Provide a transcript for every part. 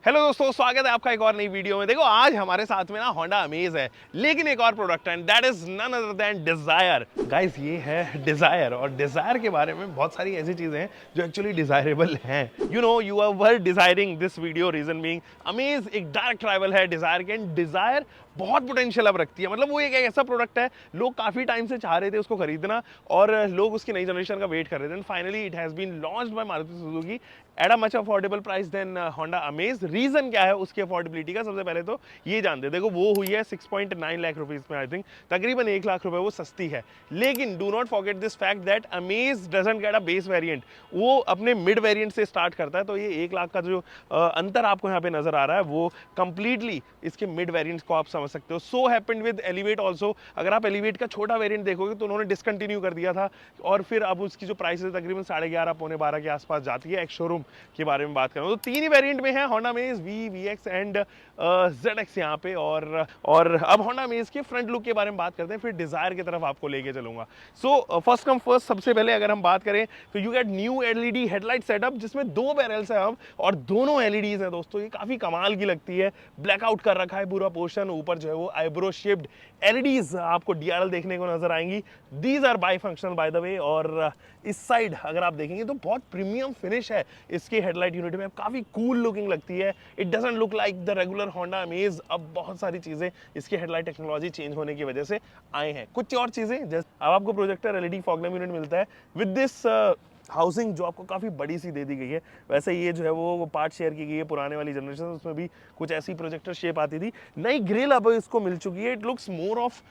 Hello दोस्तों, स्वागत है आपका एक और नई वीडियो में। देखो आज हमारे साथ में ना होंडा अमेज है, लेकिन एक और प्रोडक्ट है, that is none other than Dzire. Guys ये है डिजायर, और डिजायर के बारे में बहुत सारी ऐसी चीजें हैं जो एक्चुअली डिजायरेबल हैं। You know you are were desiring this video, reason being Amaze एक डायरेक्ट राइवल है डिजायर के, एंड डिजायर बहुत पोटेंशियल अब रखती है। मतलब वो एक ऐसा प्रोडक्ट है, लोग काफी टाइम से चाह रहे थे उसको खरीदना, और लोग उसकी नई जनरेशन का वेट कर रहे थे, and finally it has been launched by Maruti Suzuki at a much affordable price than Honda Amaze. Reason क्या है उसकी अफोर्डेबिलिटी का, सबसे पहले तो ये जानते हैं। देखो वो हुई है 6.9 लाख रुपीज में, आई थिंक तकरीबन 1 लाख रुपए वो सस्ती है। लेकिन do not forget this fact that amaze doesn't get a base variant, वो अपने मिड वेरिएंट से स्टार्ट करता है। तो ये 1 लाख का जो अंतर आपको यहाँ पे नजर आ रहा है वो कंप्लीटली इसके मिड वेरिएंट्स को आप समझ सकते हो। So happened with elevate also. अगर आप एलिवेट का छोटा वेरिएंट देखोगे तो उन्होंने डिसकंटिन्यू कर दिया था, और फिर अब उसकी जो प्राइस है तकरीबन 11.5 पौने 12 के आसपास जाती है। एक शोरूम के बारे में बात करें तो 3 ही वेरिएंट में है Honda Amaze, V, VX and ZX यहाँ पे। और अब होंडा अमेज के फ्रंट लुक के बारे में बात करते हैं, फिर डिजायर की तरफ आपको लेके चलूंगा। सो फर्स्ट कम फर्स्ट, सबसे पहले अगर हम बात करें तो you get new LED headlight setup, जिसमें 2 बैरल्स है अब, और दोनों एलईडीज हैं दोस्तों। ये काफी कमाल की लगती है, ब्लैकआउट कर रखा है पूरा पोर्शन, ऊपर जो है वो आईब्रो शेप्ड एलईडीज आपको डीआरएल देखने को नजर आएंगी। These are bi functional by the way. और इस साइड अगर आप देखेंगे तो बहुत प्रीमियम फिनिश है इसकी हेडलाइट यूनिट में, काफी कूल लुकिंग लगती है। It doesn't look like the regular Honda amaze. अब बहुत सारी चीजें इसकी हेडलाइट टेक्नोलॉजी चेंज होने की वजह से आए हैं। कुछ और चीजें जैसे अब आपको projector LED fog lamp unit मिलता है विद दिस हाउसिंग, जो आपको काफ़ी बड़ी सी दे दी गई है। वैसे ये जो है वो पार्ट शेयर की गई है पुराने वाली जनरेशन, उसमें भी कुछ ऐसी प्रोजेक्टर शेप आती थी। नई ग्रिल अब इसको मिल चुकी है। It looks more of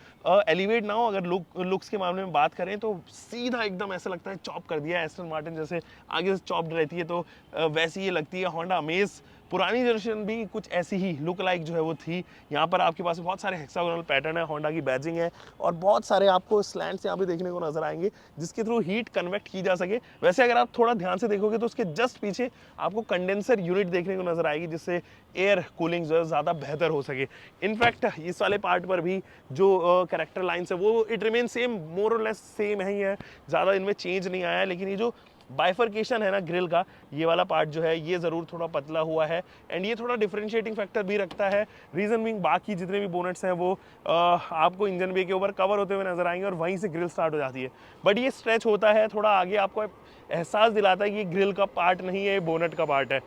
elevate now. अगर लुक्स के मामले में बात करें तो सीधा एकदम ऐसा लगता है चॉप कर दिया है। एस्टन मार्टिन जैसे आगे से चॉप्ड रहती है, तो वैसी ये लगती है। होंडा अमेज पुरानी जनरेशन भी कुछ ऐसी ही लुक लाइक जो है वो थी। यहाँ पर आपके पास बहुत सारे हेक्सागोनल पैटर्न है, होंडा की बैजिंग है, और बहुत सारे आपको स्लैंट्स यहाँ पे देखने को नजर आएंगे जिसके थ्रू हीट कन्वेक्ट की जा सके। वैसे अगर आप थोड़ा ध्यान से देखोगे तो उसके जस्ट पीछे आपको कंडेंसर यूनिट देखने को नजर आएगी, जिससे एयर कूलिंग जो है ज़्यादा बेहतर हो सके। इनफैक्ट इस वाले पार्ट पर भी जो कैरेक्टर लाइन्स है वो इट रिमेन सेम, मोर और लेस सेम ही है, ज़्यादा इनमें चेंज नहीं आया है। लेकिन ये जो बाइफर्केशन है ना ग्रिल का, ये वाला पार्ट जो है ये ज़रूर थोड़ा पतला हुआ है, एंड ये थोड़ा डिफरेंशिएटिंग फैक्टर भी रखता है। रीज़न बीइंग बाकी जितने भी बोनेट्स हैं वो आपको इंजन बे के ऊपर कवर होते हुए नजर आएंगे, और वहीं से ग्रिल स्टार्ट हो जाती है। बट ये स्ट्रेच होता है थोड़ा आगे, आपको एहसास दिलाता है कि ये ग्रिल का पार्ट नहीं है, ये बोनेट का पार्ट है।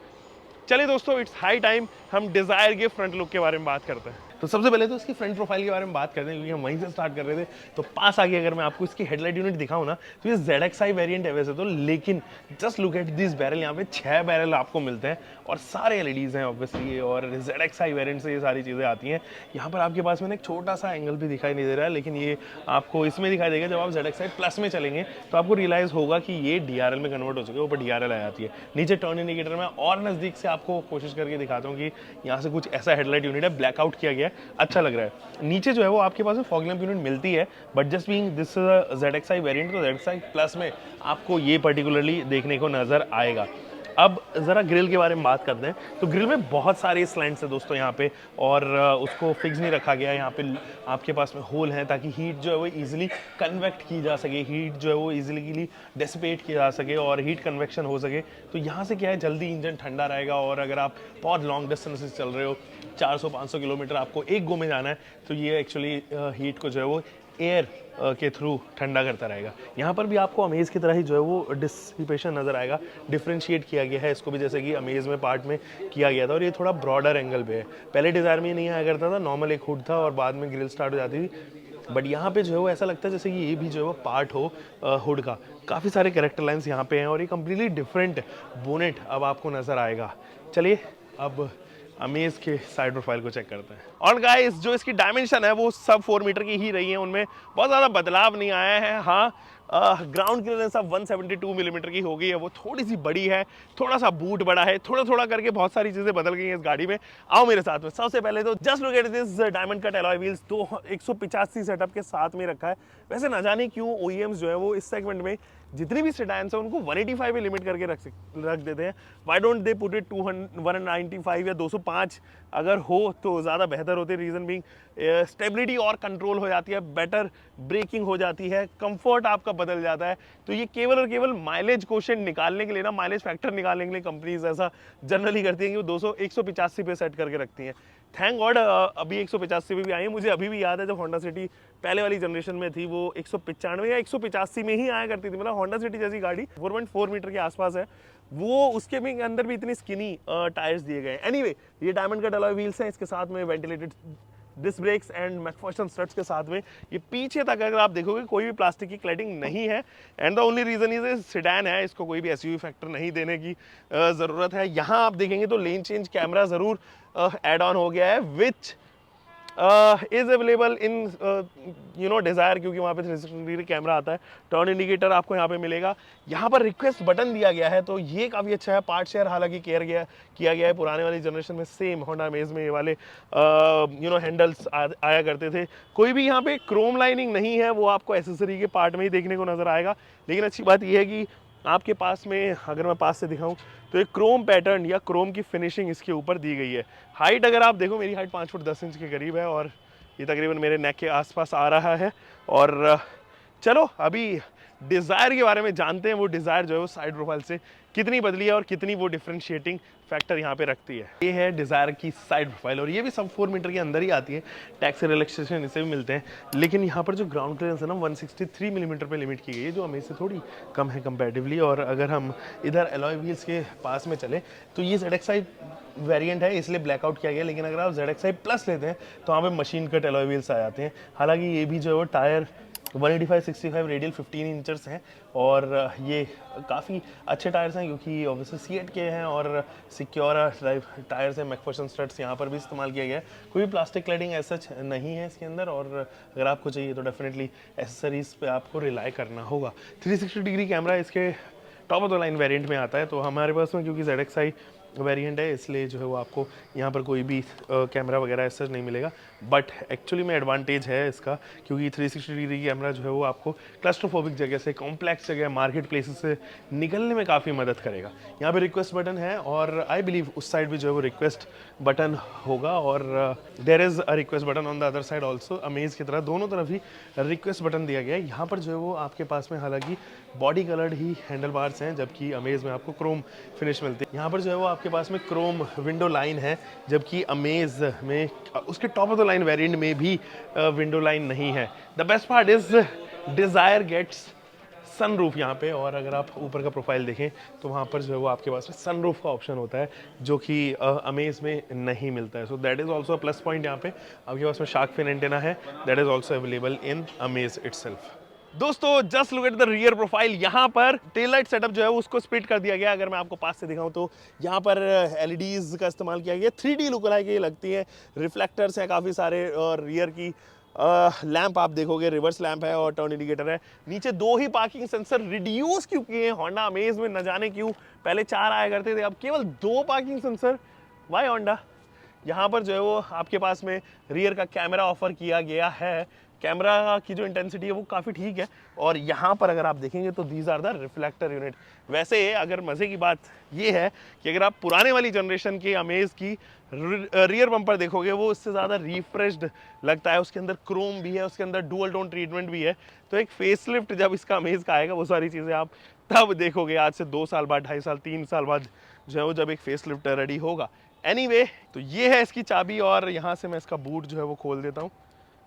चलिए दोस्तों, इट्स हाई टाइम हम डिजायर के फ्रंट लुक के बारे में बात करते हैं। तो सबसे पहले तो इसकी फ्रंट प्रोफाइल के बारे में बात करते हैं, क्योंकि हम वहीं से स्टार्ट कर रहे थे। तो पास आगे अगर मैं आपको इसकी हेडलाइट यूनिट दिखाऊं ना, तो ये ZXi वेरिएंट है वैसे तो, लेकिन just look at this barrel. यहाँ पे 6 बैरल आपको मिलते हैं, और सारे एलईडीज हैं ऑब्वियसली, और ZXi वेरिएंट से ये सारी चीज़ें आती हैं। यहाँ पर आपके पास में एक छोटा सा एंगल भी दिखाई नहीं दे रहा है, लेकिन ये आपको इसमें दिखाई देगा। जब आप ZXi प्लस में चलेंगे तो आपको रियलाइज होगा कि ये DRL में कन्वर्ट हो चुके हैं, ऊपर DRL आ जाती है। नीचे टर्न इंडिकेटर में और नज़दीक से आपको कोशिश करके दिखाता हूँ कि यहाँ से कुछ ऐसा हेडलाइट यूनिट है, ब्लैकआउट किया गया है, अच्छा लग रहा है। नीचे जो है वो आपके पास में फॉग लैम्प यूनिट मिलती है, but just being this ZXi variant, तो ZXi प्लस में आपको ये पर्टिकुलरली देखने को नजर आएगा। अब ज़रा ग्रिल के बारे में बात करते हैं। तो ग्रिल में बहुत सारे स्लैंट्स हैं दोस्तों यहाँ पे, और उसको फिक्स नहीं रखा गया है। यहाँ पे आपके पास में होल है ताकि हीट जो है वो इजीली कन्वेक्ट की जा सके, हीट जो है वो इजीली डिसिपेट की जा सके और हीट कन्वेक्शन हो सके। तो यहाँ से क्या है, जल्दी इंजन ठंडा रहेगा, और अगर आप बहुत लॉन्ग डिस्टेंसेस चल रहे हो, 400-500 किलोमीटर आपको एक गो में जाना है, तो ये एक्चुअली हीट को जो है वो एयर के थ्रू ठंडा करता रहेगा। यहाँ पर भी आपको अमेज की तरह ही जो है वो डिसिपेशन नज़र आएगा। डिफरेंशिएट किया गया है इसको भी, जैसे कि अमेज में पार्ट में किया गया था, और ये थोड़ा ब्रॉडर एंगल पे है। पहले डिज़ायर में ये नहीं आया करता था, नॉर्मल एक हुड था और बाद में ग्रिल स्टार्ट हो जाती थी। बट यहाँ पे जो है वो ऐसा लगता है जैसे कि ये भी जो है वो पार्ट हो हुड का। काफ़ी सारे कैरेक्टर लाइन्स यहाँ पे हैं, और ये कम्प्लीटली डिफरेंट बोनेट अब आपको नज़र आएगा। चलिए अब अमेज के साइड प्रोफाइल को चेक करते हैं। और गाइस जो इसकी डायमेंशन है वो सब 4 मीटर की ही रही है, उनमें बहुत ज़्यादा बदलाव नहीं आया है। हाँ, ग्राउंड क्लियरेंस अब 172 मिलीमीटर की हो गई है, वो थोड़ी सी बड़ी है, थोड़ा सा बूट बड़ा है, थोड़ा थोड़ा करके बहुत सारी चीज़ें बदल गई हैं इस गाड़ी में। आओ मेरे साथ में। सबसे पहले तो just look at this diamond cut alloy wheels, 185 setup के साथ में रखा है। वैसे ना जाने क्यों OEMs जो है वो इस सेगमेंट में जितनी भी सेडान्स है उनको 185 पे लिमिट करके रख देते हैं। Why don't they put it 195 या 205 अगर हो तो ज़्यादा बेहतर होते। रीज़न बीइंग स्टेबिलिटी और कंट्रोल हो जाती है, बेटर ब्रेकिंग हो जाती है, कंफर्ट आपका बदल जाता है। तो ये केवल और केवल माइलेज कोशेंट निकालने के लिए ना, माइलेज फैक्टर निकालने के लिए कंपनीज ऐसा जनरली करती हैं कि वो 185 पे सेट करके रखती हैं। थैंक गॉड अभी 185 पे भी आई है। मुझे अभी भी याद है जब होंडा सिटी पहले वाली जनरेशन में थी वो 195 या 185 में ही आया करती थी। मतलब होंडा सिटी जैसी गाड़ी 4.4 मीटर के आसपास है, वो उसके भी अंदर भी इतनी स्किनी टायर्स दिए गए हैं। एनीवे, ये डायमंड कट अलॉय व्हील्स हैं, इसके साथ में ventilated disc brakes and McPherson struts के साथ में ये पीछे तक अगर आप देखोगे कोई भी प्लास्टिक की क्लैडिंग नहीं है। And the only reason is sedan है, इसको कोई भी एसयूवी फैक्टर नहीं देने की ज़रूरत है। यहाँ आप देखेंगे तो लेन चेंज कैमरा ज़रूर एड ऑन हो गया है, which is available in desire, क्योंकि वहाँ पे 360 डिग्री कैमरा आता है। टर्न इंडिकेटर आपको यहाँ पे मिलेगा। यहाँ पर रिक्वेस्ट बटन दिया गया है, तो ये काफ़ी अच्छा है। पार्ट शेयर हालांकि किया गया है। पुराने वाली जनरेशन में सेम होंडा अमेज में ये वाले हैंडल्स आया करते थे। कोई भी यहाँ पे क्रोम लाइनिंग नहीं है, वो आपको एसेसरी के पार्ट में ही देखने को नज़र आएगा। लेकिन अच्छी बात यह है कि आपके पास में, अगर मैं पास से दिखाऊं तो एक क्रोम पैटर्न या क्रोम की फिनिशिंग इसके ऊपर दी गई है। हाइट अगर आप देखो, मेरी हाइट 5 फुट 10 इंच के करीब है और ये तकरीबन मेरे नेक के आसपास आ रहा है। और चलो अभी डिज़ायर के बारे में जानते हैं। वो डिज़ायर जो है वो साइड प्रोफाइल से कितनी बदली है और कितनी वो डिफरेंशिएटिंग फैक्टर यहाँ पे रखती है। ये है डिज़ायर की साइड प्रोफाइल और ये भी सब 4 मीटर के अंदर ही आती है। टैक्स रिलैक्सेशन इसे भी मिलते हैं, लेकिन यहाँ पर जो ग्राउंड क्लियरेंस है ना 163 मिलीमीटर पे लिमिट की गई है, जो अमेज से थोड़ी कम है कंपैरेटिवली। और अगर हम इधर एलॉय व्हील्स के पास में चले तो ये ZXi वेरिएंट है, इसलिए ब्लैकआउट किया गया। लेकिन अगर आप ZXi प्लस लेते हैं तो वहाँ पे मशीन कट एलॉय व्हील्स आ जाते हैं। हालांकि ये भी जो है वो टायर 185/65 रेडियल 15 इंचर्स हैं और ये काफ़ी अच्छे टायर्स हैं, क्योंकि ऑब्वियसली सीएट के हैं और सिक्योर टायर्स हैं। मैकफर्सन स्ट्रट्स यहाँ पर भी इस्तेमाल किया गया है। कोई भी प्लास्टिक क्लैडिंग ऐसा नहीं है इसके अंदर। और अगर आपको चाहिए तो डेफिनेटली एसेसरीज पे आपको रिलाई करना होगा। 360 डिग्री कैमरा इसके top of the line variant में आता है। तो हमारे पास में क्योंकि ZXi वेरिएंट है, इसलिए जो है वो आपको यहाँ पर कोई भी कैमरा वगैरह ऐसा नहीं मिलेगा। बट एक्चुअली में एडवांटेज है इसका, क्योंकि 360 डिग्री कैमरा जो है वो आपको क्लस्ट्रोफोबिक जगह से, कॉम्प्लेक्स जगह, मार्केट प्लेसेस से निकलने में काफ़ी मदद करेगा। यहाँ पे रिक्वेस्ट बटन है और आई बिलीव उस साइड भी जो है वो रिक्वेस्ट बटन होगा और there is a request button on the other side also. Amaze की तरह दोनों तरफ ही रिक्वेस्ट बटन दिया गया है। यहाँ पर जो है वो आपके पास में हालांकि बॉडी कलर्ड ही हैंडल बार्स हैं, जबकि अमेज में आपको क्रोम फिनिश मिलती है। यहाँ पर जो है वो आपके पास में क्रोम विंडो लाइन है, जबकि अमेज में उसके top of the line variant में भी विंडो लाइन नहीं है। The best part is Dzire gets sunroof यहाँ पे। और अगर आप ऊपर का प्रोफाइल देखें तो वहाँ पर जो है वो आपके पास में सनरूफ का ऑप्शन होता है, जो कि अमेज में नहीं मिलता है। So that is also a plus point. यहाँ पे आपके पास में शार्क फिन एंटेना है, that is also available in Amaze itself. दोस्तों just look at the rear profile. यहाँ पर टेल लाइट सेटअप जो है उसको स्प्लिट कर दिया गया। अगर मैं आपको पास से दिखाऊं तो यहाँ पर LEDs का इस्तेमाल किया गया। 3D लुक अलाइक ये लगती है। रिफ्लेक्टर्स हैं काफ़ी सारे और रियर की लैंप आप देखोगे, रिवर्स लैंप है और टर्न इंडिकेटर है। नीचे 2 ही पार्किंग सेंसर रिड्यूस क्यों किए हैं होंडा अमेज में, न जाने क्यों। पहले 4 आया करते थे, अब केवल 2 पार्किंग सेंसर। Y Honda? यहाँ पर जो है वो आपके पास में रियर का कैमरा ऑफर किया गया है। कैमरा की जो इंटेंसिटी है वो काफ़ी ठीक है। और यहाँ पर अगर आप देखेंगे तो these are the reflector unit. वैसे अगर मज़े की बात ये है कि अगर आप पुराने वाली जनरेशन के अमेज की रियर बम्पर देखोगे, वो इससे ज़्यादा रिफ्रेश्ड लगता है। उसके अंदर क्रोम भी है, उसके अंदर डुअल टोन ट्रीटमेंट भी है। तो एक फेसलिफ्ट जब इसका अमेज का आएगा, वो सारी चीज़ें आप तब देखोगे, आज से 2 साल बाद, 2.5 साल, 3 साल बाद जो है वो जब एक फेसलिफ्ट रेडी होगा। एनीवे, तो ये है इसकी चाबी और यहाँ से मैं इसका बूट जो है वो खोल देता हूँ।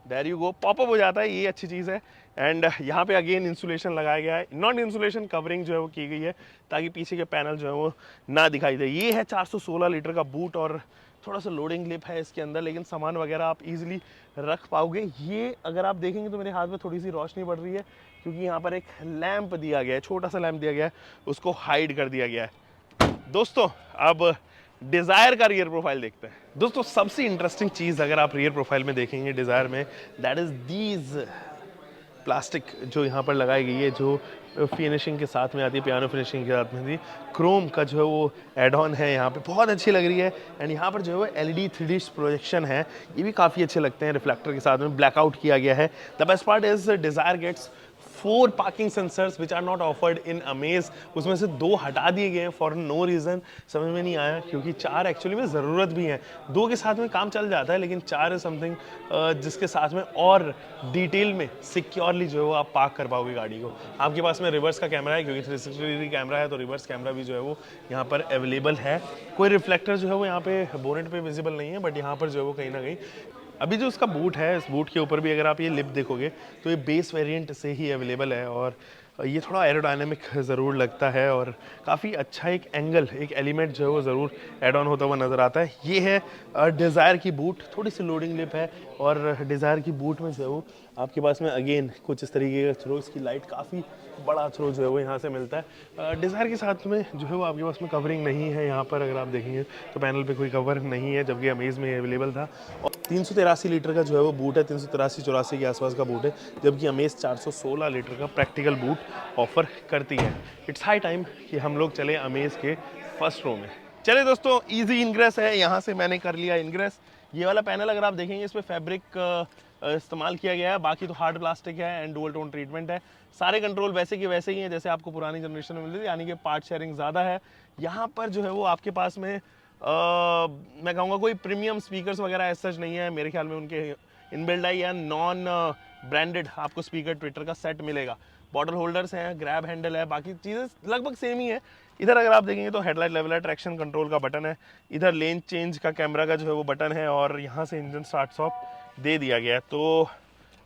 देयर यू गो, पॉपअप हो जाता है, ये अच्छी चीज़ है। एंड यहाँ पे अगेन इंसुलेशन लगाया गया है, नॉन इंसुलेशन कवरिंग जो है वो की गई है, ताकि पीछे के पैनल जो है वो ना दिखाई दे। ये है 416 लीटर का बूट और थोड़ा सा लोडिंग लिप है इसके अंदर, लेकिन सामान वगैरह आप इजीली रख पाओगे। ये अगर आप देखेंगे तो मेरे हाथ में थोड़ी सी रोशनी पड़ रही है, क्योंकि यहाँ पर एक लैंप दिया गया है, छोटा सा लैंप दिया गया है, उसको हाइड कर दिया गया है। दोस्तों अब डिज़ायर का रियर प्रोफाइल देखते हैं। दोस्तों सबसे इंटरेस्टिंग चीज़ अगर आप रियर प्रोफाइल में देखेंगे डिज़ायर में, दैट इज़ दीज प्लास्टिक जो यहाँ पर लगाई गई है, जो फिनिशिंग के साथ में आती है, पियानो फिनिशिंग के साथ में थी। क्रोम का जो है वो एड ऑन है यहाँ पे, बहुत अच्छी लग रही है। एंड यहाँ पर जो है वो LED 3D प्रोजेक्शन है, ये भी काफ़ी अच्छे लगते हैं। रिफ्लेक्टर के साथ में ब्लैकआउट किया गया है। The best part is Dzire gets 4 parking sensors which are not offered in Amaze, उसमें से 2 हटा दिए गए हैं फॉर नो रीज़न। समझ में नहीं आया, क्योंकि 4 एक्चुअली में ज़रूरत भी है। 2 के साथ में काम चल जाता है, लेकिन 4 इज समथिंग जिसके साथ में और डिटेल में सिक्योरली जो है वो आप पार्क कर पाओगे गाड़ी को। आपके पास में रिवर्स का कैमरा है, क्योंकि 360 डिग्री कैमरा है, तो रिवर्स कैमरा भी जो है वो यहाँ पर अवेलेबल है। कोई रिफ्लेक्टर जो है वो यहाँ पे बोनेट पे विजिबल नहीं है, बट यहाँ पर जो है वो कहीं ना कहीं अभी जो इसका बूट है, इस बूट के ऊपर भी अगर आप ये लिप देखोगे तो ये बेस वेरिएंट से ही अवेलेबल है, और ये थोड़ा एरोडायनेमिक ज़रूर लगता है और काफ़ी अच्छा एक एंगल, एक एलिमेंट जो है वो ज़रूर एड ऑन होता हुआ नज़र आता है। ये है डिज़ायर की बूट, थोड़ी सी लोडिंग लिप है, और डिज़ायर की बूट में जो है वो आपके पास में अगेन कुछ इस तरीके का थ्रो, इसकी लाइट काफ़ी बड़ा थ्रो जो है वो यहाँ से मिलता है। डिज़ायर के साथ में जो है वो आपके पास में कवरिंग नहीं है, यहाँ पर अगर आप देखेंगे तो पैनल पे कोई कवर नहीं है, जबकि अमेज़ में अवेलेबल था। और 383 लीटर का जो है वो बूट है, 383-84 के आसपास का बूट है, जबकि अमेज़ 416 लीटर का प्रैक्टिकल बूट ऑफर करती है। इट्स हाई टाइम कि हम लोग चले अमेज़ के फर्स्ट रो में। चले दोस्तों, ईजी इनग्रेस है, यहाँ से मैंने कर लिया इनग्रेस। ये वाला पैनल अगर आप देखेंगे इस पर फैब्रिक इस्तेमाल किया गया है, बाकी तो हार्ड प्लास्टिक है एंड डुअल टोन ट्रीटमेंट है। सारे कंट्रोल वैसे के वैसे ही हैं जैसे आपको पुरानी जनरेशन में मिलती थी, यानी कि पार्ट शेयरिंग ज़्यादा है। यहाँ पर जो है वो आपके पास में मैं कहूँगा कोई प्रीमियम स्पीकर्स वगैरह ऐसा सच नहीं है, मेरे ख्याल में उनके इनबिल्ड है या नॉन ब्रांडेड आपको स्पीकर ट्विटर का सेट मिलेगा। बॉटल होल्डर्स हैं, ग्रैब हैंडल है, बाकी चीज़ें लगभग सेम ही है। इधर अगर आप देखेंगे तो हेडलाइट लेवल है, ट्रैक्शन कंट्रोल का बटन है, इधर लेन चेंज का कैमरा का जो है वो बटन है, और यहाँ से इंजन स्टार्ट स्टॉप दे दिया गया है। तो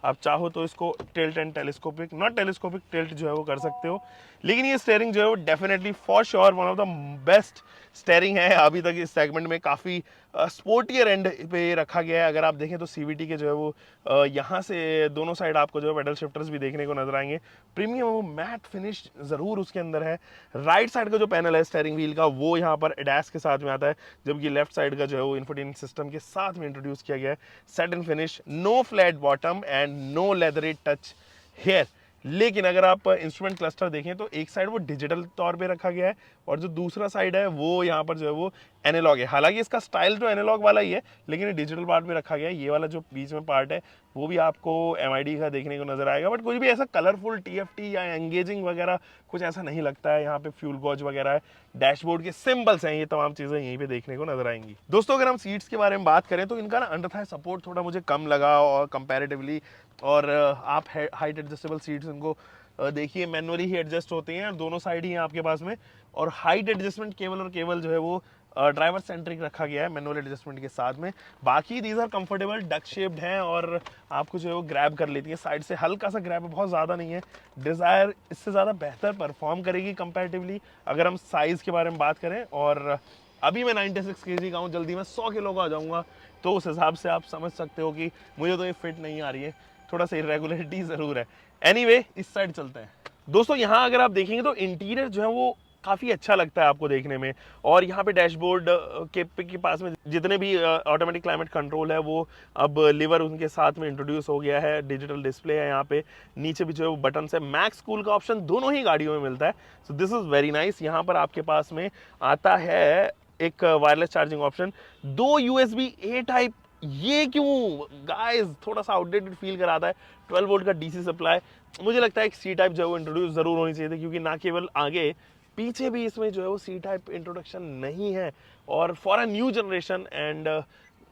आप चाहो तो इसको tilt and telescopic, not telescopic, tilt जो है वो कर सकते हो। लेकिन ये स्टेयरिंग जो है वो definitely for sure one of the best steering है अभी तक इस सेगमेंट में। काफ़ी स्पोर्टियर एंड पे रखा गया है। अगर आप देखें तो CVT के जो है वो यहाँ से दोनों साइड आपको जो है पेडल शिफ्टर्स भी देखने को नजर आएंगे। प्रीमियम वो मैट फिनिश ज़रूर उसके अंदर है। राइट साइड का जो पैनल है स्टेयरिंग व्हील का, वो यहाँ पर एडैस के साथ में आता है, जबकि लेफ्ट साइड का जो है वो इंफोटेनमेंट सिस्टम के साथ में इंट्रोड्यूस किया गया है। Set and finish, no flat bottom and no leathery touch here. लेकिन अगर आप इंस्ट्रूमेंट क्लस्टर देखें तो एक साइड वो डिजिटल तौर पे रखा गया है, और जो दूसरा साइड है वो यहाँ पर जो है वो एनालॉग है। हालांकि इसका स्टाइल तो एनालॉग वाला ही है, लेकिन ये डिजिटल पार्ट में रखा गया है। ये वाला जो बीच में पार्ट है वो भी आपको MID का देखने को नजर आएगा, बट कुछ भी ऐसा कलरफुल TFT या एंगेजिंग वगैरह कुछ ऐसा नहीं लगता है। यहाँ पे फ्यूल गॉज वगैरह है, डैशबोर्ड के सिंबल्स हैं, ये तमाम चीजें यहीं पे देखने को नजर आएंगी। दोस्तों, अगर हम सीट्स के बारे में बात करें तो इनका ना अंडर थाई सपोर्ट थोड़ा मुझे कम लगा और कंपैरेटिवली, और आप हाइट एडजस्टेबल सीट्स इनको देखिए मैनुअली ही एडजस्ट होते हैं, दोनों साइड ही हैं आपके पास में, और हाइट एडजस्टमेंट केवल और केवल जो है वो ड्राइवर सेंट्रिक रखा गया है मैनुअल एडजस्टमेंट के साथ में। बाकी these are comfortable, duck shaped हैं, और आपको जो है वो ग्रैब कर लेती है साइड से, हल्का सा ग्रैब है, बहुत ज़्यादा नहीं है। डिज़ायर इससे ज़्यादा बेहतर परफॉर्म करेगी कंपैरेटिवली अगर हम साइज़ के बारे में बात करें। और अभी मैं 96 kg का हूँ, जल्दी मैं 100 किलो का आ जाऊँगा, तो उस हिसाब से आप समझ सकते हो कि मुझे तो ये फिट नहीं आ रही है, थोड़ा सा इरेगुलरिटी ज़रूर है। एनीवे, इस साइड चलते हैं। दोस्तों, यहाँ अगर आप देखेंगे तो इंटीरियर जो है वो काफ़ी अच्छा लगता है आपको देखने में, और यहाँ पे डैशबोर्ड के पास में जितने भी ऑटोमेटिक क्लाइमेट कंट्रोल है वो अब लीवर उनके साथ में इंट्रोड्यूस हो गया है। डिजिटल डिस्प्ले है यहाँ पे, नीचे भी जो है वो बटन है। मैक्स कूल का ऑप्शन दोनों ही गाड़ियों में मिलता है, so this is very nice. यहाँ पर आपके पास में आता है एक wireless charging option, 2 USB-A type. ये क्यों गाइस, थोड़ा सा आउटडेटेड फील कराता है। 12 वोल्ट का DC सप्लाई, मुझे लगता है एक C टाइप जो है वो इंट्रोड्यूस जरूर होनी चाहिए थी, क्योंकि ना केवल आगे पीछे भी इसमें जो है वो C टाइप इंट्रोडक्शन नहीं है, और for a new generation and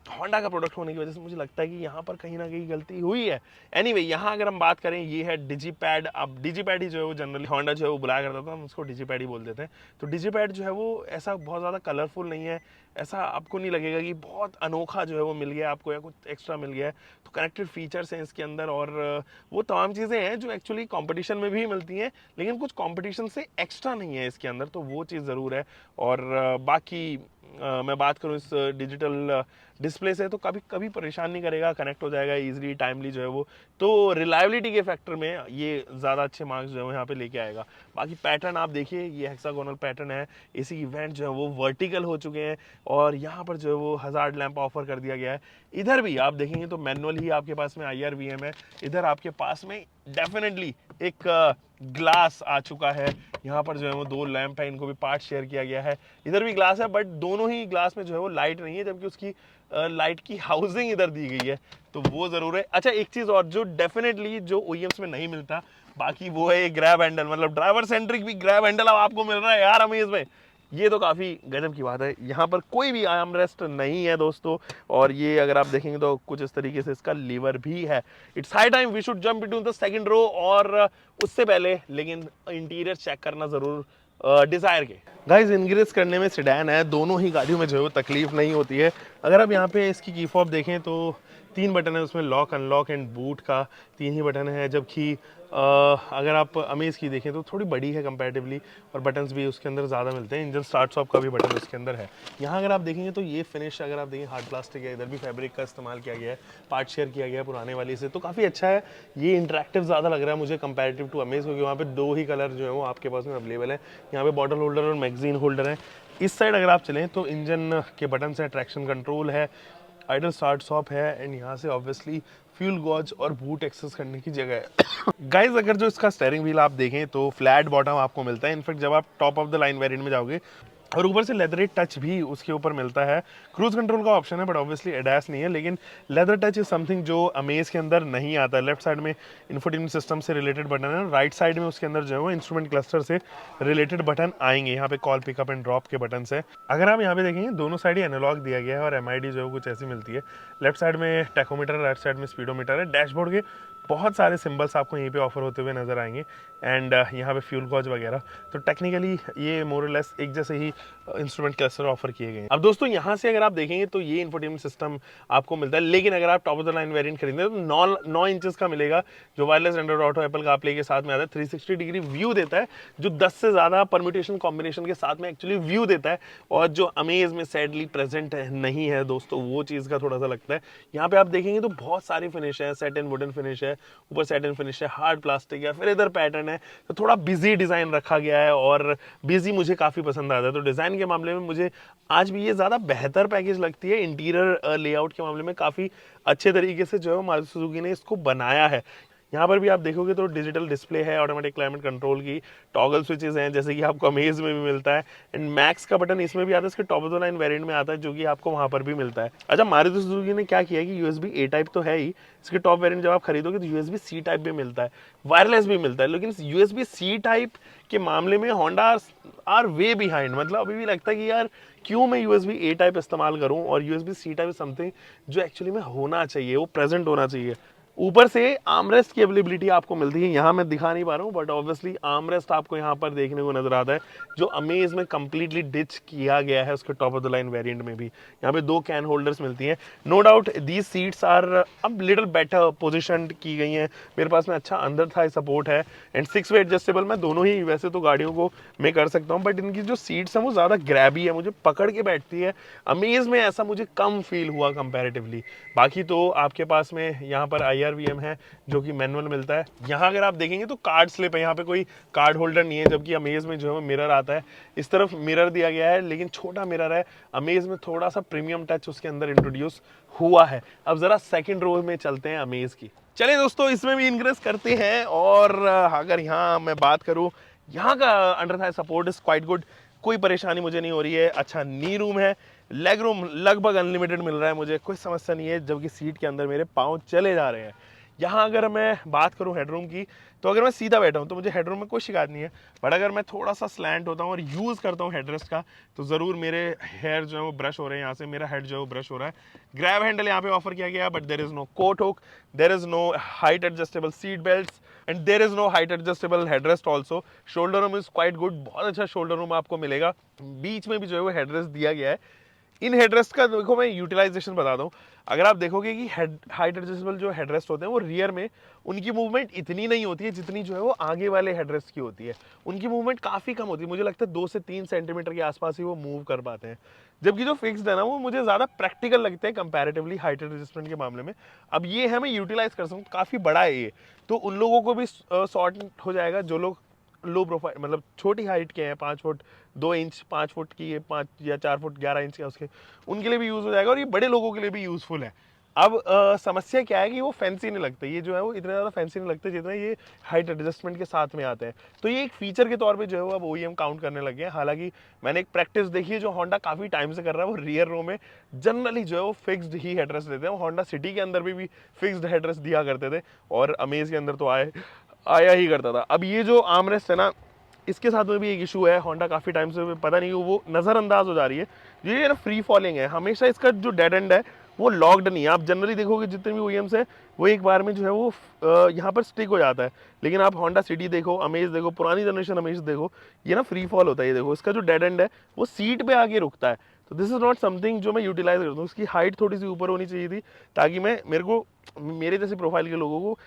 Honda का प्रोडक्ट होने की वजह से मुझे लगता है कि यहाँ पर कहीं ना कहीं गलती हुई है। एनीवे, यहाँ अगर हम बात करें, ये है डिजीपैड। अब डिजीपैड ही जो है वो जनरली होंडा जो है वो बुलाया करता था, हम उसको डिजीपैड ही बोल देते हैं। तो डिजीपैड जो है वो ऐसा बहुत ज़्यादा कलरफुल नहीं है, ऐसा आपको नहीं लगेगा कि बहुत अनोखा जो है वो मिल गया आपको या कुछ एक्स्ट्रा मिल गया है। तो कनेक्टेड फीचर्स हैं इसके अंदर, और वो तमाम चीज़ें हैं जो एक्चुअली कंपटीशन में भी मिलती हैं, लेकिन कुछ कंपटीशन से एक्स्ट्रा नहीं है इसके अंदर, तो वो चीज़ ज़रूर है। और बाकी मैं बात करूँ इस डिजिटल डिस्प्ले से, तो कभी कभी परेशान नहीं करेगा, कनेक्ट हो जाएगा इजीली, टाइमली जो है वो। तो रिलायबिलिटी के फैक्टर में ये ज़्यादा अच्छे मार्क्स जो है यहाँ पे लेके आएगा। बाकी पैटर्न आप देखिए, ये हेक्सागोनल पैटर्न है। AC की वेंट जो है वो वर्टिकल हो चुके हैं, और यहाँ पर जो है वो हज़ार्ड लैंप ऑफर कर दिया गया है। इधर भी आप देखेंगे तो मैनुअल ही आपके पास में IRVM है। इधर आपके पास में डेफिनेटली एक ग्लास आ चुका है। यहाँ पर जो है वो 2 लैंप है, इनको भी पार्ट शेयर किया गया है। इधर भी ग्लास है, बट दोनों ही ग्लास में जो है वो लाइट नहीं है, जबकि उसकी लाइट की हाउसिंग इधर दी गई है, तो वो ज़रूर है। अच्छा, एक चीज़ और जो डेफिनेटली जो OEMs में नहीं मिलता, बाकी वो है ये ग्रैब हैंडल, मतलब ड्राइवर सेंट्रिक भी ग्रैब हैंडल अब आपको मिल रहा है यार अमेज में। ये तो काफ़ी गजब की बात है। यहाँ पर कोई भी आर्म रेस्ट नहीं है दोस्तों, और ये अगर आप देखेंगे तो कुछ इस तरीके से इसका लीवर भी है। It's high time we should jump into the second row, और उससे पहले लेकिन इंटीरियर चेक करना ज़रूर डिज़ायर के। गाइस इनग्रेस करने में सेडान है, दोनों ही गाड़ियों में जो है वो तकलीफ नहीं होती है। अगर आप यहाँ पे इसकी की फॉब देखें तो 3 बटन है उसमें, लॉक अनलॉक एंड बूट का 3 ही बटन है, जबकि अगर आप अमेज की देखें तो थोड़ी बड़ी है कंपैरेटिवली, और बटन्स भी उसके अंदर ज़्यादा मिलते हैं। इंजन स्टार्ट स्टॉप का भी बटन उसके अंदर है। यहाँ अगर आप देखेंगे तो ये फिनिश अगर आप देखें हार्ड प्लास्टिक है, इधर भी फैब्रिक का इस्तेमाल किया गया है, पार्ट शेयर किया गया है पुराने वाली से, तो काफ़ी अच्छा है। ये इंटरेक्टिव ज़्यादा लग रहा है मुझे कंपेरेटिव टू अमेज, क्योंकि वहाँ पे 2 ही कलर जो है वो आपके पास में अवेलेबल है। यहाँ पे बॉटल होल्डर और मैगजीन होल्डर है। इस साइड अगर आप चलें तो इंजन के बटन है, ट्रैक्शन कंट्रोल है, आइडल स्टार्ट स्टॉप है, एंड यहाँ से ऑब्वियसली फ्यूल गॉज और बूट एक्सेस करने की जगह है। गाइज अगर जो इसका स्टीयरिंग व्हील आप देखें तो फ्लैट बॉटम आपको मिलता है। इनफैक्ट जब आप top of the line variant में जाओगे, और ऊपर से लेदर टच भी उसके ऊपर मिलता है। क्रूज कंट्रोल का ऑप्शन है बट ऑब्वियसली एडास नहीं है, लेकिन लेदर टच इज समथिंग जो अमेज के अंदर नहीं आता है। लेफ्ट साइड में इंफोटेनमेंट सिस्टम से रिलेटेड बटन है, राइट साइड में उसके अंदर जो है वो इंस्ट्रूमेंट क्लस्टर से रिलेटेड बटन आएंगे। यहाँ पे कॉल पिकअप एंड ड्रॉप के बटन है। अगर आप यहाँ पे देखेंगे दोनों साइड ही एनालॉग दिया गया है, और एमआईडी जो है कुछ ऐसी मिलती है। लेफ्ट साइड में टैकोमीटर, राइट साइड में स्पीडोमीटर है। डैशबोर्ड के बहुत सारे सिंबल्स आपको यहीं पे ऑफर होते हुए नजर आएंगे, एंड यहाँ पे फ्यूल गॉज वगैरह। तो टेक्निकली ये मोर और लेस एक जैसे ही इंस्ट्रूमेंट क्लस्टर ऑफर किए गए हैं। अब दोस्तों यहाँ से अगर आप देखेंगे तो ये इंफोटेनमेंट सिस्टम आपको मिलता है, लेकिन अगर आप top of the line variant खरीदते हैं तो 9 इंचेस का मिलेगा, जो वायरलेस एंड्रॉइड ऑटो एप्पल का प्ले के साथ में आता है। 360 डिग्री व्यू देता है, जो 10 से ज़्यादा परम्यूटेशन कॉम्बिनेशन के साथ में एक्चुअली व्यू देता है, और जो अमेज में सैडली प्रेजेंट नहीं है दोस्तों, वो चीज़ का थोड़ा सा लगता है। यहाँ पे आप देखेंगे तो बहुत सारी फिनिश है, सेट एंड वुडन फिनिश है, ऊपर सेट एंड फिनिश है, हार्ड प्लास्टिक है, फिर इधर पैटर्न है, तो थोड़ा बिजी डिज़ाइन रखा गया है, और बिजी मुझे काफ़ी पसंद आता है। तो डिज़ाइन के मामले में मुझे आज भी ये ज़्यादा बेहतर पैकेज लगती है। इंटीरियर लेआउट के मामले में काफ़ी अच्छे तरीके से जो है मारुति सुजुकी ने इसको बनाया है। यहाँ पर भी आप देखोगे तो डिजिटल डिस्प्ले है, ऑटोमेटिक क्लाइमेट कंट्रोल की टॉगल स्विचेस हैं, जैसे कि आपको अमेज में भी मिलता है, एंड मैक्स का बटन इसमें भी आता है, इसके top of the line variant में आता है, जो कि आपको वहाँ पर भी मिलता है। अच्छा, मारुति सुजुकी ने क्या किया है कि यूएसबी ए टाइप तो है ही, इसके टॉप वेरिएंट जब आप खरीदोगे तो यूएसबी सी टाइप भी मिलता है, वायरलेस भी मिलता है, लेकिन यूएसबी सी टाइप के मामले में होंडा आर वे बिहाइंड। मतलब अभी भी लगता है कि यार क्यों मैं यूएसबी ए टाइप इस्तेमाल करूं, और यूएसबी सी टाइप समथिंग जो एक्चुअली में होना चाहिए, वो प्रेजेंट होना चाहिए। ऊपर से आर्मरेस्ट की अवेलेबिलिटी आपको मिलती है, यहाँ मैं दिखा नहीं पा रहा हूँ, बट ऑब्वियसली आर्मरेस्ट आपको यहाँ पर देखने को नजर आता है, जो अमेज में कंप्लीटली डिच किया गया है उसके top of the line variant में भी। यहाँ पे 2 कैन होल्डर्स मिलती हैं। No doubt these seats are अब लिटिल बेटर पोजिशन की गई हैं। मेरे पास में अच्छा अंदर थाई सपोर्ट है, एंड 6 वे एडजस्टेबल। मैं दोनों ही वैसे तो गाड़ियों को मैं कर सकता हूँ, बट इनकी जो सीट्स हैं वो ज़्यादा ग्रैबी है, मुझे पकड़ के बैठती है। अमेज में ऐसा मुझे कम फील हुआ कंपैरेटिवली। बाकी तो आपके पास में यहाँ पर IRVM है, जो कि मैनुअल मिलता है। यहाँ अगर आप देखेंगे तो कार्ड स्लिप है, यहाँ पे कोई कार्ड होल्डर नहीं है, जबकि अमेज में जो है मिरर आता है। इस तरफ मिरर दिया गया है, लेकिन छोटा मिरर है। अमेज में थोड़ा सा प्रीमियम टच उसके अंदर इंट्रोड्यूस हुआ है। अब जरा सेकंड रो में चलते हैं अमेज की। चलिए दोस्तों, इसमें भी इनक्रेस करते हैं, और अगर यहाँ मैं बात करूँ, यहाँ का under Thai support is quite good, कोई परेशानी मुझे नहीं हो रही है। अच्छा नी रूम है, लेग रूम लगभग अनलिमिटेड मिल रहा है मुझे, कोई समस्या नहीं है, जबकि सीट के अंदर मेरे पाँव चले जा रहे हैं। यहाँ अगर मैं बात करूँ हेडरूम की, तो अगर मैं सीधा बैठा हूँ तो मुझे हेडरूम में कोई शिकायत नहीं है, बट अगर मैं थोड़ा सा स्लैंट होता हूँ और यूज़ करता हूँ हेडरेस्ट का, तो ज़रूर मेरे हेयर जो है वो ब्रश हो रहे हैं, यहाँ से मेरा हेड जो है वो ब्रश हो रहा है। ग्रैब हैंडल यहाँ पे ऑफर किया गया है, but there is no coat hook, there is no height adjustable seat belts, and there is no height adjustable headrest also. Shoulder room is quite good, बहुत अच्छा शोल्डर रूम आपको मिलेगा। बीच में भी जो है वो हेडरेस्ट दिया गया है। इन हेडरेस्ट का देखो मैं यूटिलाइजेशन बता दूं, अगर आप देखोगे कि हाइट एडजस्टेबल जो हेडरेस्ट होते हैं वो रियर में उनकी मूवमेंट इतनी नहीं होती है जितनी जो है वो आगे वाले हेडरेस्ट की होती है। उनकी मूवमेंट काफ़ी कम होती है, मुझे लगता है 2 से 3 सेंटीमीटर के आसपास ही वो मूव कर पाते हैं, जबकि जो फिक्स्ड है ना वो मुझे ज़्यादा प्रैक्टिकल लगते हैं कंपैरेटिवली हाइट एडजस्टमेंट के मामले में। अब ये है मैं यूटिलाइज कर सकूँ, काफ़ी बड़ा है ये, तो उन लोगों को भी सॉर्ट हो जाएगा जो लोग लो प्रोफाइल मतलब छोटी हाइट के हैं, 5 फुट 2 इंच, 5 फुट की, 5 या 4 फुट 11 इंच के, उसके उनके लिए भी यूज़ हो जाएगा, और ये बड़े लोगों के लिए भी यूज़फुल है। अब समस्या क्या है कि वो फैंसी नहीं लगते, ये जो है वो इतने ज़्यादा फैंसी नहीं लगते जितना ये हाइट एडजस्टमेंट के साथ में आते हैं। तो ये एक फीचर के तौर पे जो है वो अब OEM काउंट करने लगे हैं। हालांकि मैंने एक प्रैक्टिस देखी है जो होंडा काफ़ी टाइम से कर रहा है, वो रियर रो में जनरली जो है वो फिक्स्ड ही हेडरेस्ट देते हैं। होंडा सिटी के अंदर भी फिक्स्ड हेडरेस्ट दिया करते थे, और अमेज के अंदर तो आए आया ही करता था। अब ये जो आर्मरेस्ट है ना, इसके साथ में भी एक इशू है, होंडा काफ़ी टाइम से पता नहीं वो नज़रअंदाज हो जा रही है। ये ना फ्री फॉलिंग है, हमेशा इसका जो डेड एंड है वो लॉक्ड नहीं है। आप जनरली देखोगे जितने भी ओईएम्स है वो एक बार में जो है वो यहाँ पर स्टिक हो जाता है। लेकिन आप होंडा सिटी देखो, अमेज देखो, पुरानी जनरेशन अमेज देखो, ये ना फ्री फॉल होता है। ये देखो इसका जो डेड एंड है वो सीट पे आके रुकता है। तो दिस इज़ नॉट समथिंग जो मैं यूटिलाइज करता हूँ। उसकी हाइट थोड़ी सी ऊपर होनी चाहिए थी, ताकि मेरे को, मेरे जैसे प्रोफाइल के लोगों को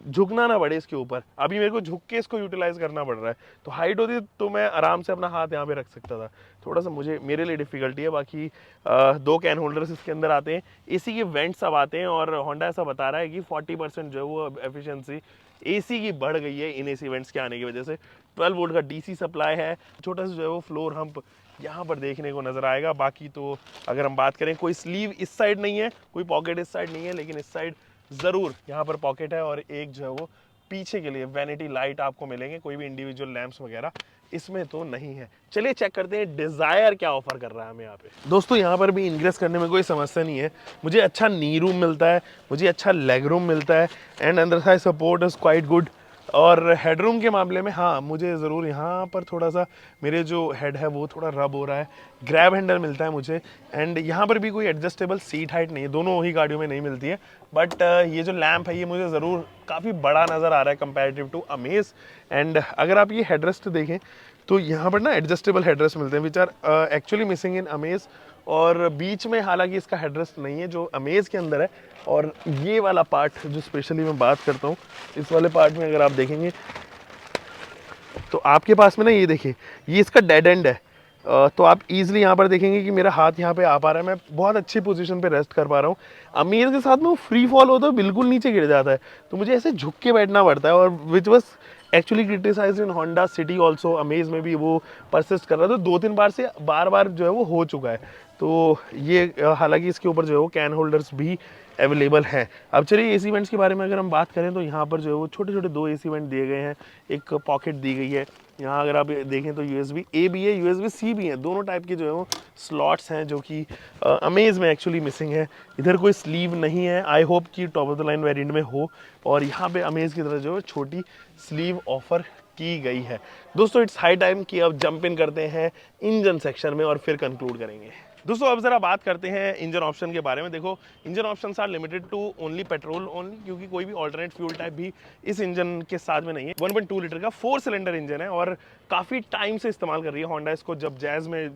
झुकना ना पड़े इसके ऊपर। अभी मेरे को झुक के इसको यूटिलाइज करना पड़ रहा है। तो हाइट होती तो मैं आराम से अपना हाथ यहाँ पे रख सकता था। थोड़ा सा मेरे लिए डिफिकल्टी है। बाकी दो कैन होल्डर्स इसके अंदर आते हैं, एसी के वेंट्स अब आते हैं, और होंडा ऐसा बता रहा है कि 40% जो है वो एफिशिएंसी एसी की बढ़ गई है इन एसी वेंट्स के आने की वजह से। 12 वोल्ट का डीसी सप्लाई है। छोटा सा जो है वो फ्लोर हम्प यहाँ पर देखने को नजर आएगा। बाकी तो अगर हम बात करें, कोई स्लीव इस साइड नहीं है, कोई पॉकेट इस साइड नहीं है, लेकिन इस साइड ज़रूर यहाँ पर पॉकेट है, और एक जो है वो पीछे के लिए वैनिटी लाइट आपको मिलेंगे। कोई भी इंडिविजुअल लैंप्स वगैरह इसमें तो नहीं है। चलिए चेक करते हैं डिजायर क्या ऑफर कर रहा है हमें यहाँ पे। दोस्तों यहाँ पर भी इंग्रेस करने में कोई समस्या नहीं है। मुझे अच्छा नी रूम मिलता है, मुझे अच्छा लेग रूम मिलता है, एंड अंदर side support is quite good. और हेडरूम के मामले में हाँ, मुझे ज़रूर यहाँ पर थोड़ा सा मेरे जो हेड है वो थोड़ा रब हो रहा है। ग्रैब हैंडल मिलता है मुझे, एंड यहाँ पर भी कोई एडजस्टेबल सीट हाइट नहीं है, दोनों ही गाड़ियों में नहीं मिलती है। बट ये जो लैंप है ये मुझे ज़रूर काफ़ी बड़ा नज़र आ रहा है कंपैरेटिव टू अमेज। एंड अगर आप ये हेडरेस्ट देखें तो यहाँ पर ना एडजस्टेबल हेडरेस्ट मिलते हैं, which are actually missing in Amaze. और बीच में हालांकि इसका हेडरेस्ट नहीं है जो अमेज के अंदर है। और ये वाला पार्ट जो स्पेशली मैं बात करता हूँ, इस वाले पार्ट में अगर आप देखेंगे तो आपके पास में ना, ये देखिए ये इसका डेड एंड है। तो आप इजीली यहाँ पर देखेंगे कि मेरा हाथ यहाँ पे आ पा रहा है, मैं बहुत अच्छी पोजीशन पे रेस्ट कर पा रहा हूँ। अमीर के साथ में वो फ्री फॉल होता है, बिल्कुल नीचे गिर जाता है, तो मुझे ऐसे झुक के बैठना पड़ता है। और which was actually criticize in Honda City also, Amaze में भी वो परसिस्ट कर रहा था। तो 2-3 बार से बार जो है वो हो चुका है। तो ये हालांकि इसके ऊपर जो है वो कैन होल्डर्स भी अवेलेबल हैं। अब चलिए एसी वेंट्स के बारे में अगर हम बात करें तो यहाँ पर जो है वो छोटे छोटे 2 एसी वेंट दिए गए हैं, एक पॉकेट दी गई है। यहाँ अगर आप देखें तो USB A भी है, USB C भी है, दोनों टाइप के जो है वो स्लॉट्स हैं, जो कि अमेज में एक्चुअली मिसिंग है। इधर कोई स्लीव नहीं है, आई होप कि top of the line variant में हो। और यहाँ पे अमेज की तरह जो है छोटी स्लीव ऑफर की गई है। दोस्तों इट्स हाई टाइम कि अब जंप इन करते हैं इंजन सेक्शन में और फिर कंक्लूड करेंगे। दोस्तों अब जरा बात करते हैं इंजन ऑप्शन के बारे में। देखो engine options are limited to only petrol only, क्योंकि कोई भी ऑल्टरनेट फ्यूल टाइप भी इस इंजन के साथ में नहीं है। 1.2 लीटर का 4 सिलेंडर इंजन है, और काफ़ी टाइम से इस्तेमाल कर रही है होंडा इसको। जब जैज़ में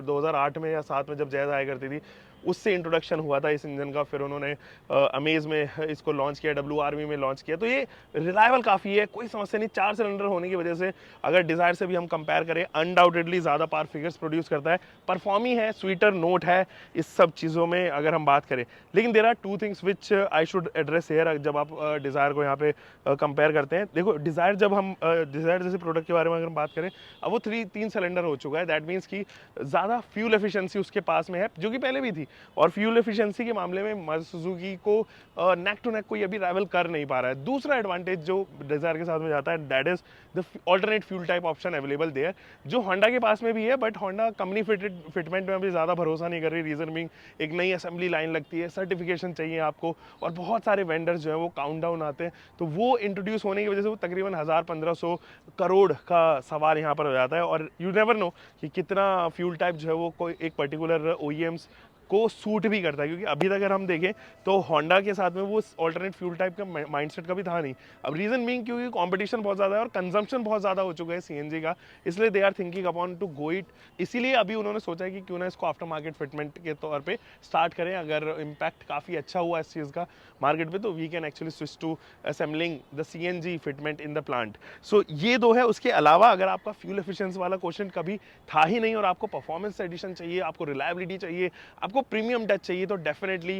2008 में या 7 में जब जैज़ आया करती थी, उससे इंट्रोडक्शन हुआ था इस इंजन का। फिर उन्होंने अमेज में इसको लॉन्च किया, WRV में लॉन्च किया। तो ये रिलायबल काफ़ी है, कोई समस्या नहीं। 4 सिलेंडर होने की वजह से अगर डिज़ायर से भी हम कंपेयर करें, अनडाउटेडली ज़्यादा पावर फिगर्स प्रोड्यूस करता है, परफॉर्मी है, स्वीटर नोट है इस सब चीज़ों में अगर हम बात करें। लेकिन there are 2 things which I should address here जब आप डिज़ायर को यहाँ पे कंपेयर करते हैं। देखो डिज़ायर, जब हम डिज़ायर जैसे प्रोडक्ट के बारे में अगर हम बात करें, अब वो 3 सिलेंडर हो चुका है। दैट मीन्स कि ज़्यादा फ्यूल एफिशिएंसी उसके पास में है, जो कि पहले भी थी। और फ्यूल एफिशिएंसी के मामले में मारुति सुजुकी को नेक टू नेक कोई अभी राइवल कर नहीं पा रहा है। दूसरा एडवांटेज जो डिज़ायर के साथ में जाता है, that is the alternate fuel type option available there, जो होंडा के पास में भी है। बट होंडा कंपनी फिटमेंट में अभी ज़्यादा भरोसा नहीं कर रही। रीजन बीइंग, एक नई असेंबली लाइन लगती है, सर्टिफिकेशन चाहिए आपको, और बहुत सारे वेंडर्स जो है वो काउंटडाउन आते हैं। तो वो इंट्रोड्यूस होने की वजह से वो तकरीबन 1000-1500 करोड़ का सवाल यहाँ पर हो जाता है। और यू नेवर नो कि कितना फ्यूल टाइप जो है वो कोई एक पर्टिकुलर OEMs को सूट भी करता है, क्योंकि अभी तक अगर हम देखें तो होंडा के साथ में वो ऑल्टरनेट फ्यूल टाइप का माइंडसेट कभी था नहीं। अब रीजन बीइंग क्योंकि कंपटीशन बहुत ज़्यादा है और कंजम्पशन बहुत ज़्यादा हो चुका है CNG का, इसलिए they are thinking upon to go it. इसीलिए अभी उन्होंने सोचा है कि क्यों ना इसको आफ्टर मार्केट फिटमेंट के तौर पे स्टार्ट करें। अगर इम्पैक्ट काफ़ी अच्छा हुआ इस चीज़ का मार्केट पे, तो we can actually switch to assembling the CNG fitment in the plant. So ये 2 है। उसके अलावा अगर आपका फ्यूल एफिशिएंसी वाला क्वेश्चन कभी था ही नहीं, और आपको परफॉर्मेंस एडिशन चाहिए, आपको रिलायबिलिटी चाहिए, आपको प्रीमियम टच चाहिए, तो definitely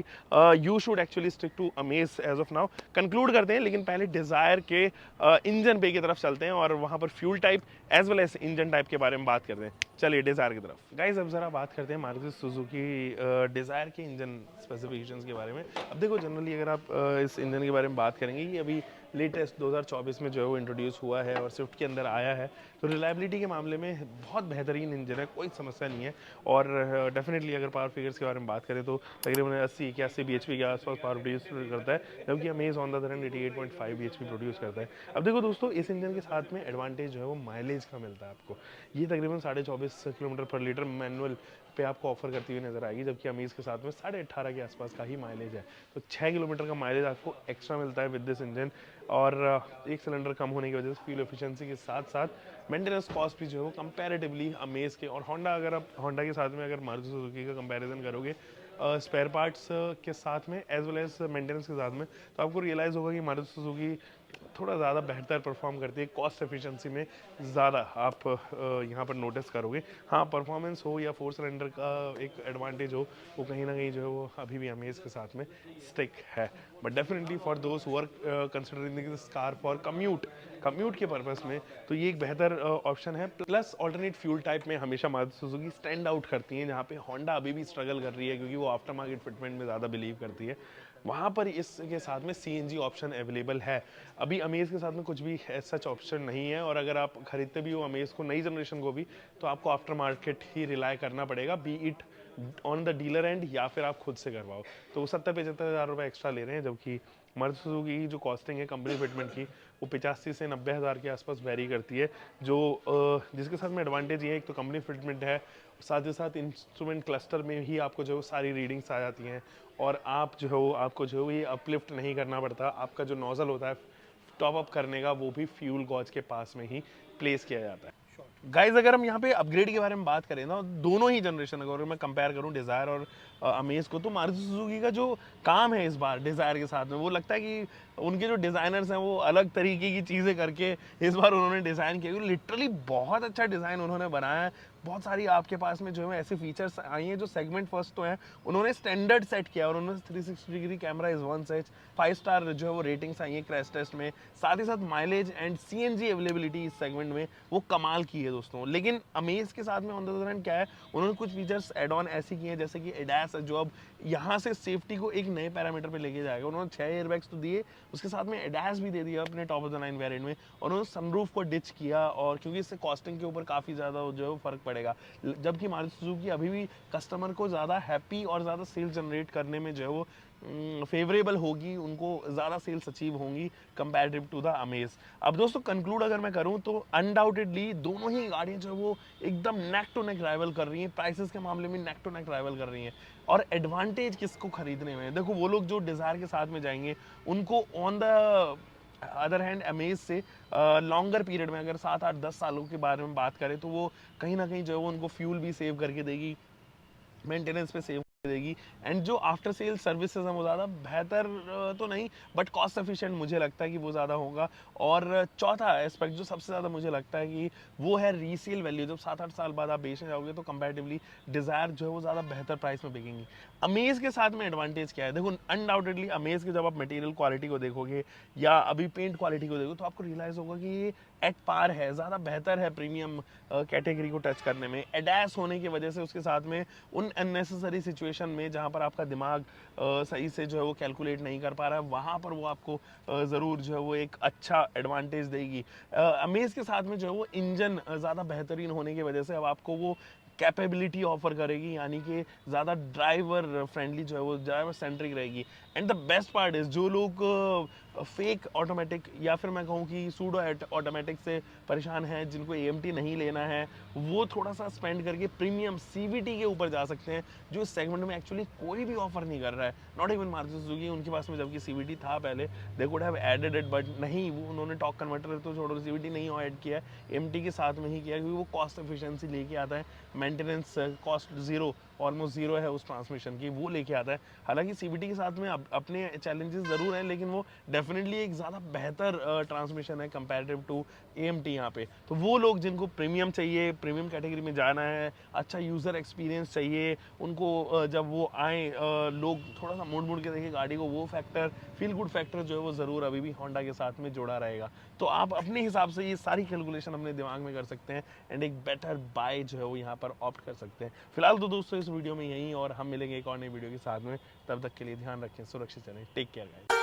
you should actually stick to Amaze as of now. Conclude करते हैं, लेकिन पहले डिजायर के इंजन पे की तरफ चलते हैं और वहां पर fuel type as well as engine type के बारे में बात करते हैं। चलिए डिजायर की तरफ गाइस, अब जरा बात करते हैं मारुति सुजुकी डिजायर के इंजन स्पेसिफिकेशंस के बारे में। अब देखो जनरली अगर आप इस इंजन के बारे में बात करेंगे, ये अभी लेटेस्ट 2024 में जो है वो इंट्रोड्यूस हुआ है और स्विफ्ट के अंदर आया है। तो रिलायबिलिटी के मामले में बहुत बेहतरीन इंजन है, कोई समस्या नहीं है। और डेफिनेटली अगर पावर फिगर्स के बारे में बात करें तो तकरीबन 80-81 bhp के आसपास पावर प्रोड्यूस करता है, जबकि amaze on the other hand 88.5 bhp produce करता है। अब देखो दोस्तों, इस इंजन के साथ में एडवांटेज जो है वो माइलेज का मिलता है आपको। ये तकरीबन 24.5 किलोमीटर पर लीटर मैनुअल पे आपको ऑफर करती हुई नजर आएगी, जबकि अमेज के साथ में 18.5 के आसपास का ही माइलेज है। तो 6 किलोमीटर का माइलेज आपको एक्स्ट्रा मिलता है विद दिस इंजन। और एक सिलेंडर कम होने की वजह से फ्यूल एफिशिएंसी के साथ साथ मेंटेनेंस कॉस्ट भी जो है वो कंपैरेटिवली अमेज के और होंडा, अगर आप होंडा के साथ में अगर मारुति सुजुकी का कंपैरिजन करोगे स्पेयर पार्ट्स के साथ में एज वेल एज मेंटेनेंस के साथ में, तो आपको रियलाइज़ होगा कि मारुति सुजुकी थोड़ा ज़्यादा बेहतर परफॉर्म करती है। कॉस्ट एफिशिएंसी में ज़्यादा आप यहाँ पर नोटिस करोगे। हाँ, परफॉर्मेंस हो या 4 सिलेंडर का एक एडवांटेज हो, वो कहीं ना कहीं जो है वो अभी भी अमेज के साथ में स्टिक है। But definitely for those who are considering this car for commute के पर्पस में, तो ये एक बेहतर ऑप्शन है। प्लस ऑल्टरनेट फ्यूल टाइप में हमेशा मारुति सुजुकी स्टैंड आउट करती है, जहाँ पे होंडा अभी भी स्ट्रगल कर रही है क्योंकि वो आफ्टर मार्केट फिटमेंट में ज़्यादा बिलीव करती है। वहाँ पर इसके साथ में CNG ऑप्शन अवेलेबल है। अभी अमेज के साथ में कुछ भी सच ऑप्शन नहीं है, और अगर आप खरीदते भी हो अमेज को, नई जनरेशन को भी, तो आपको आफ्टर मार्केट ही रिलाय करना पड़ेगा, B it on the dealer and या फिर आप खुद से करवाओ। तो वो 70-75 हज़ार रुपये एक्स्ट्रा ले रहे हैं, जबकि मारुति सुजुकी की जो कॉस्टिंग है कंपनी फिटमेंट की, वो 85 से 90 हज़ार के आसपास वेरी करती है। जो जिसके साथ में एडवांटेज ये है, एक तो कंपनी फिटमेंट है, साथ ही साथ इंस्ट्रूमेंट क्लस्टर में ही आपको जो सारी रीडिंग्स आ जाती हैं, और आप जो है आपको जो ये अपलिफ्ट नहीं करना पड़ता। आपका जो नोजल होता है टॉप अप करने का, वो भी फ्यूल गॉज के पास में ही प्लेस किया जाता है। गाइज, अगर हम यहाँ पे अपग्रेड के बारे में बात करें ना, दोनों ही जनरेशन अगर मैं कंपेयर करूँ डिज़ायर और अमेज को, तो मारुति सुजुकी का जो काम है इस बार डिज़ायर के साथ में, वो लगता है कि उनके जो डिज़ाइनर्स हैं वो अलग तरीके की चीज़ें करके इस बार उन्होंने डिज़ाइन किया। लिटरली बहुत अच्छा डिज़ाइन उन्होंने बनाया है। बहुत सारी आपके पास में जो है ऐसे फीचर्स आई हैं जो सेगमेंट फर्स्ट तो हैं, उन्होंने स्टैंडर्ड सेट किया, और उन्होंने 360 degree camera is one such, 5 star जो है वो रेटिंग्स आई हैं क्रैश टेस्ट में। साथ ही साथ माइलेज एंड CNG अवेलेबिलिटी इस सेगमेंट में वो कमाल की है दोस्तों। लेकिन अमेज के साथ में ऑन द अदर हैंड क्या है, उन्होंने कुछ फीचर्स एड ऑन ऐसे किए हैं, जैसे कि एडास, जो अब यहाँ से सेफ्टी को एक नए पैरामीटर पे लेके जाएगा। उन्होंने 6 एयरबैग्स तो दिए, उसके साथ में एडास भी दे दिया अपने top of the line variant में, और उन्होंने सनरूफ को डिच किया, और क्योंकि इससे कॉस्टिंग के ऊपर काफ़ी ज़्यादा जो है फर्क पड़ेगा। जबकि मारुति सुजुकी अभी भी कस्टमर को ज़्यादा हैप्पी और ज़्यादा सेल्स जनरेट करने में जो है वो फेवरेबल होगी, उनको ज़्यादा सेल्स अचीव होंगी कंपैरेटिव टू द अमेज। अब दोस्तों कंक्लूड अगर मैं करूं तो अनडाउटेडली दोनों ही गाड़ियां जो है वो एकदम नेक टू नेक राइवल कर रही हैं, प्राइसेस के मामले में नेक टू नेक राइवल कर रही हैं। और एडवांटेज किसको खरीदने में, देखो वो लोग जो डिज़ायर के साथ में जाएंगे उनको on the other hand amaze से लॉन्गर पीरियड में, अगर 7-8-10 सालों के बारे में बात करें, तो वो कहीं ना कहीं जो है वो उनको फ्यूल भी सेव करके देगी, मेंटेनेंस पे सेव देगी, एंड जो आफ्टर सेल सर्विसेज हैं वो ज़्यादा बेहतर तो नहीं, बट कॉस्ट एफिशिएंट मुझे लगता है कि वो ज़्यादा होगा। और चौथा एस्पेक्ट जो सबसे ज़्यादा मुझे लगता है कि वो है रीसेल वैल्यू। जब 7-8 साल बाद आप बेचने जाओगे तो कंपैरेटिवली डिज़ायर जो है वो ज़्यादा बेहतर प्राइस में बिकेंगी। अमेज के साथ में एडवांटेज क्या है, देखो अनडाउटेडली अमेज के जब आप मटेरियल क्वालिटी को देखोगे या अभी पेंट क्वालिटी को देखो, तो आपको रियलाइज़ होगा कि ये एट पार है, ज़्यादा बेहतर है प्रीमियम कैटेगरी को टच करने में। एडास होने की वजह से उसके साथ में उन अननेसेसरी सिचुएशन में जहाँ पर आपका दिमाग सही से जो है वो कैलकुलेट नहीं कर पा रहा है, वहाँ पर वो आपको ज़रूर जो है वो एक अच्छा एडवांटेज देगी। अमेज के साथ में जो है वो इंजन ज़्यादा बेहतरीन होने की वजह से अब आपको वो कैपेबिलिटी ऑफर करेगी, यानी कि ज़्यादा ड्राइवर फ्रेंडली जो है वो ड्राइवर सेंट्रिक रहेगी। And the best part is जो लोग फेक ऑटोमेटिक या फिर मैं कहूँ कि सूडो ऑटोमेटिक से परेशान हैं, जिनको AMT नहीं लेना है, वो थोड़ा सा स्पेंड करके प्रीमियम CVT के ऊपर जा सकते हैं, जो इस सेगमेंट में एक्चुअली कोई भी ऑफर नहीं कर रहा है, नॉट इवन मारुति सुजुकी। उनके पास में जबकि CVT था पहले, they could have added it, but नहीं, वो उन्होंने टॉक कन्वर्टर तो छोड़ो, CVT नहीं ऐड किया है, AMT के साथ में ही किया, क्योंकि वो कॉस्ट एफिशिएंसी लेके आता है, maintenance cost zero, almost zero है उस ट्रांसमिशन की, वो लेके आता है। हालांकि CVT के साथ में अपने चैलेंजेस ज़रूर हैं, लेकिन वो डेफिनेटली एक ज़्यादा बेहतर ट्रांसमिशन है कंपैरेटिव टू AMT यहाँ पे। तो वो लोग जिनको प्रीमियम चाहिए, प्रीमियम कैटेगरी में जाना है, अच्छा यूज़र एक्सपीरियंस चाहिए, उनको जब वो आए लोग थोड़ा सा मुड़ के देखें गाड़ी को, वो फैक्टर, फील गुड फैक्टर जो है वो ज़रूर अभी भी होंडा के साथ में जुड़ा रहेगा। तो आप अपने हिसाब से ये सारी कैलकुलेशन अपने दिमाग में कर सकते हैं, एंड एक बेटर बाय जो है वो यहाँ पर ऑप्ट कर सकते हैं। फिलहाल तो दोस्तों इस वीडियो में यही, और हम मिलेंगे एक और नई वीडियो के साथ में। तब तक के लिए ध्यान रखें, सुरक्षित चलें, टेक केयर गाइस।